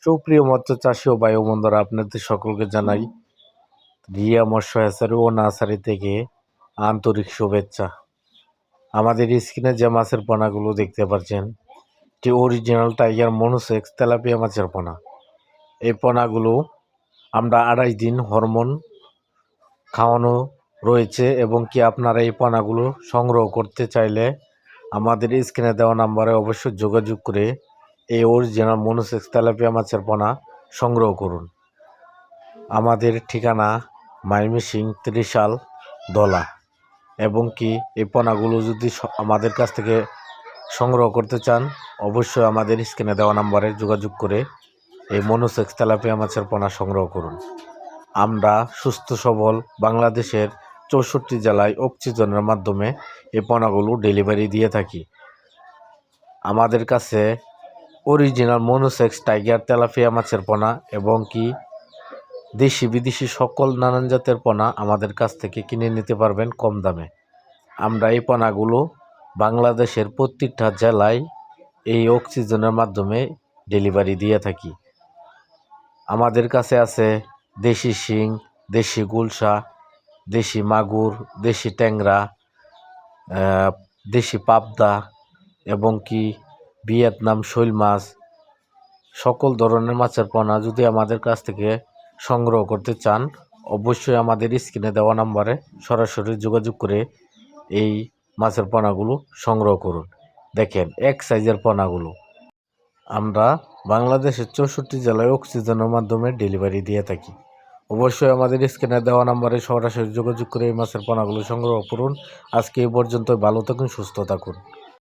সুপ্রিয় মৎস্য চাষী ও ভাই ও বন্ধুরা, আপনাদের সকলকে জানাই রিয়া মৎস্য হ্যাচারি ও নার্সারি থেকে আন্তরিক শুভেচ্ছা। আমাদের স্ক্রিনে যে মাছের পোনাগুলো দেখতে পাচ্ছেন, এটি অরিজিনাল টাইগার মনোসেক্স তেলাপিয়া মাছের পোনা। এই পোনাগুলো আমরা 28 দিন হরমোন খাওয়ানো রয়েছে, এবং কি আপনারা এই পোনাগুলো সংগ্রহ করতে চাইলে আমাদের স্ক্রিনে দেওয়া নাম্বারে অবশ্যই যোগাযোগ করে এই অরিজিনাল মনোসেক্স তেলাপিয়া মাছের পোনা সংগ্রহ করুন। আমাদের ঠিকানা ময়মনসিংহ ত্রিশাল দলা, এবং কি এই পোনাগুলো যদি আমাদের কাছ থেকে সংগ্রহ করতে চান অবশ্যই আমাদের স্ক্রিনে দেওয়া নাম্বারে যোগাযোগ করে এই মনোসেক্স তেলাপিয়া মাছের পোনা সংগ্রহ করুন। আমরা সুস্থ সবল বাংলাদেশের 64 জেলায় অক্সিজেনের মাধ্যমে এই পোনাগুলো ডেলিভারি দিয়ে থাকি। আমাদের কাছে অরিজিনাল মনোসেক্স টাইগার তেলাপিয়া মাছের পোনা এবং কি দেশি বিদেশি সকল নানান জাতের পোনা আমাদের কাছ থেকে কিনে নিতে পারবেন কম দামে। আমরা এই পোনাগুলো বাংলাদেশের প্রত্যেকটা জেলায় এই অক্সিজেনের মাধ্যমে ডেলিভারি দিয়ে থাকি। আমাদের কাছে আছে দেশি শিং, দেশি গুলশা, দেশি মাগুর, দেশি ট্যাংরা, দেশি পাবদা এবং কি ভিয়েতনাম শৈল মাছ, সকল ধরনের মাছের পোনা যদি আমাদের কাছ থেকে সংগ্রহ করতে চান অবশ্যই আমাদের স্ক্রিনে দেওয়া নাম্বারে সরাসরি যোগাযোগ করে এই মাছের পোনাগুলো সংগ্রহ করুন। দেখেন এক সাইজের পোনাগুলো আমরা বাংলাদেশের 64 জেলায় অক্সিজেনের মাধ্যমে ডেলিভারি দিয়ে থাকি। অবশ্যই আমাদের স্ক্রিনে দেওয়া নাম্বারে সরাসরি যোগাযোগ করে এই মাছের পোনাগুলো সংগ্রহ করুন। আজকে এই পর্যন্ত, ভালো থাকুন, সুস্থ থাকুন।